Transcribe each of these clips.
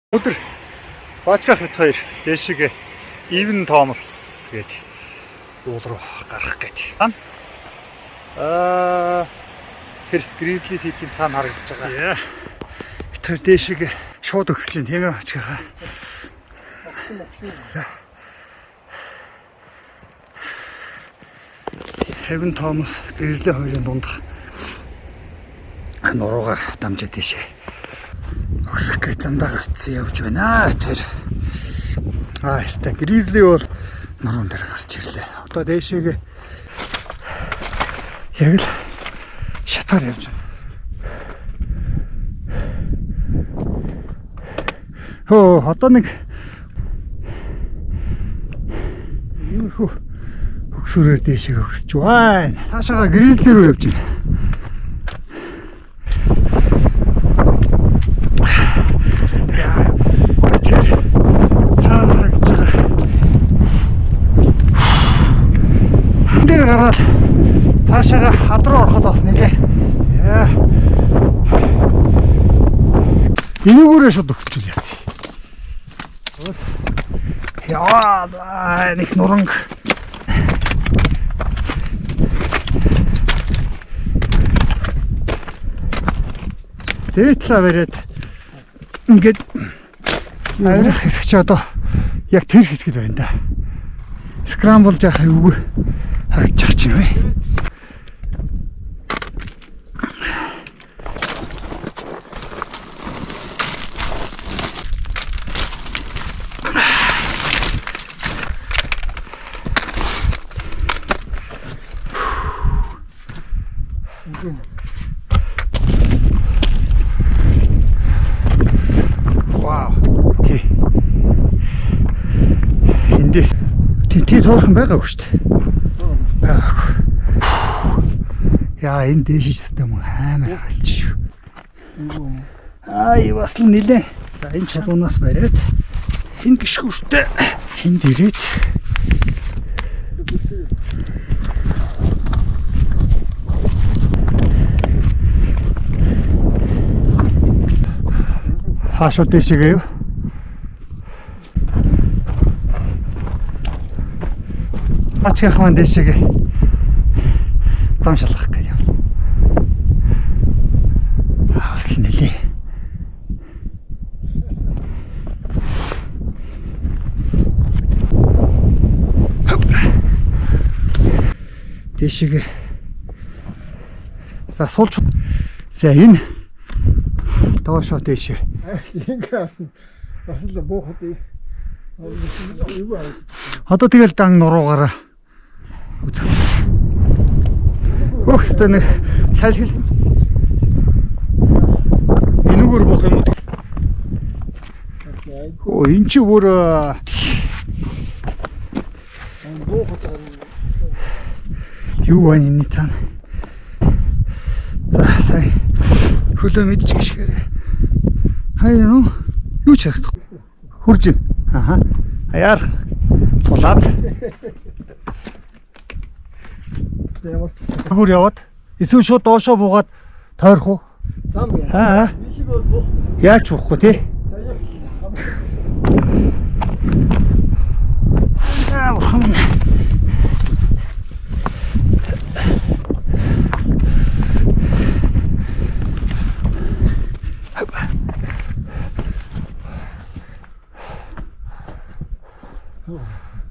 Өдөр Баачгах бит хоёр дээшгээ Even Thomas гэдэг уул руу гарах гэж. Тэр Grizzly хийх цаана харагдаж байгаа. Бит хоёр дээшгээ шууд өгсөж чинь тийм ээ Баачгахаа. Even Thomas Grizzly хоёрын дундах нуруугаар дамжаад тийшээ. Өсөх гэж дандаа гарцсан явж байна. Тэр яста Grizzly бол нуруунд дээр гарч ирлээ. Одоо дээшээгээ яг л шатаар явж байна. Одоо нэг юу хөксөрөөр дээшээгээ өсч байна. Таашаага Grizzly руу явж байна. Гараад цаашаага хад руу ороход бас нэлээ. Энэгүүрээ шууд өгчүүл яасан. Яа, нэг нуранг. Дээдлээ бариад ингээд авирах хэсэг чи одоо яг тэр хэсэгт байна да. Scramble жаах юу харагдчих чинь вэ? Вау. Эндээс тий тоолхон байгаагүй шүү дээ. Байгаагүй. Яа энэ дээшиж tasтай юм амар алж шүү. Ай бас л нилээ. За энэ чалуунаас бариад энэ гიშгүүртэй энд ирээд хаашаа дээшгээ юу? Баачгах маань дээшээгээ зам шалгах гэж юм. Бас л нэлээ. Дээшээгээ за суулж. За энэ доошоо дээшээ. Ингэсэн бас л буухад одоо тэгэл дан нуруугаараа хөөхтэй нэг сайлхил энүүгээр болох юм уу? Эн чи бүр юу байна энэ цаана? За сая хөлөө мэдчих гიშгээрээ. Хайр нь юу ч харагдахгүй. Хурж ин. Аха. Аяар тулаад. Хөр яваад эсвэл шууд доошоо буугаад тойрох уу? Зам яа. Аа. Яаж буухгүй тий?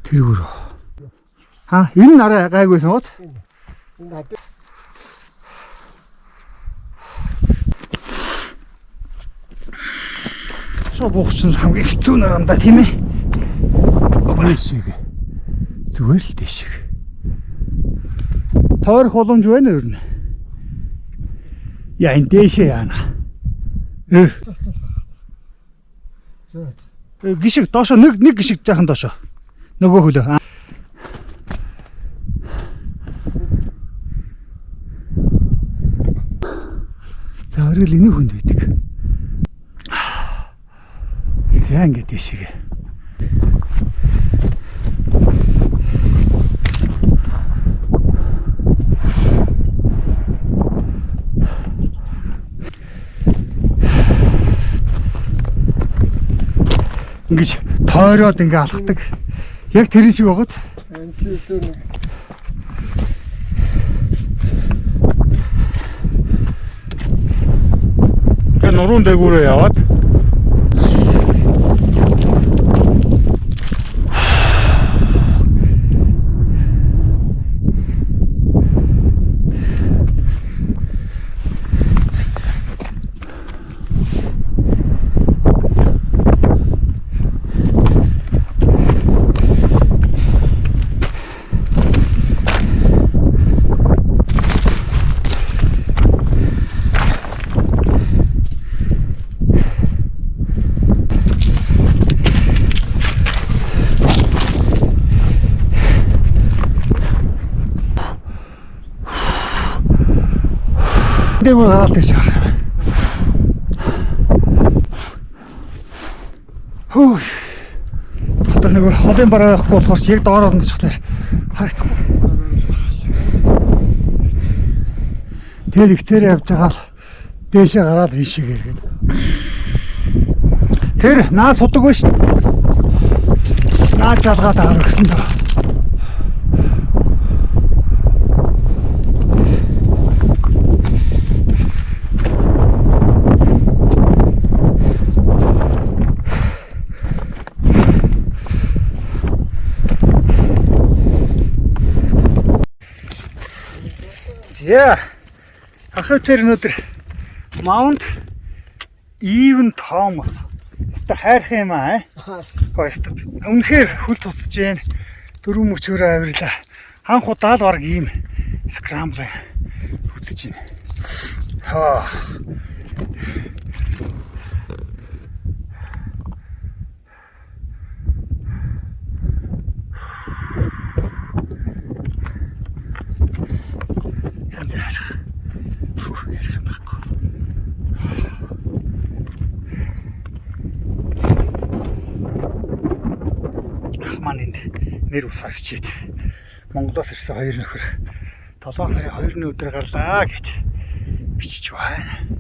тэргүүр. Энэ нараа гайгүйсэн уу? Шоо бууч хамгийн хэцүү наранда тийм ээ. Өөшиг. Зүгээр л дэшиг. Тойрох боломж байна уу ер нь? Яа энэ дэшээ яана. Гişиг доошо нэг гişиг жаахан доошо. Нөгөө хөлөө. За оргил энэ хүнд байдаг. За ингэ дэшиг. Ингэж тойроод ингээ алхдаг. Яг тэрэн шиг байгаад. Тэгээ нуруунд дээгүүрээ яваад дээгүүр гараад тийш хараа. Хөө. Одоо нэг холын бараа байхгүй болохоор яг доороо нь чихлээр харагдахгүй. Тэр ихтер явж байгаа л дээшээ гараад ийшээ гэргээд. Тэр наа судаг ба шүү. Наа жалгаад авах гэсэн дөө. Yeah. Ахаа тэр өнөдөр Mount Even Thomas. Өстө хайрх юм аа. Хоёрт. Үнэхээр хүл тусаж जैन. Дөрөв мөчөөрөө авирлаа. Анх удаа л баг ийм scramble үзэж байна. Хаа. Ахмаанд нэр усаа ичээд Монголоос ирсэн хоёр нөхөр 7 сарын 2-ны өдөр гарлаа гэж бичиж байна.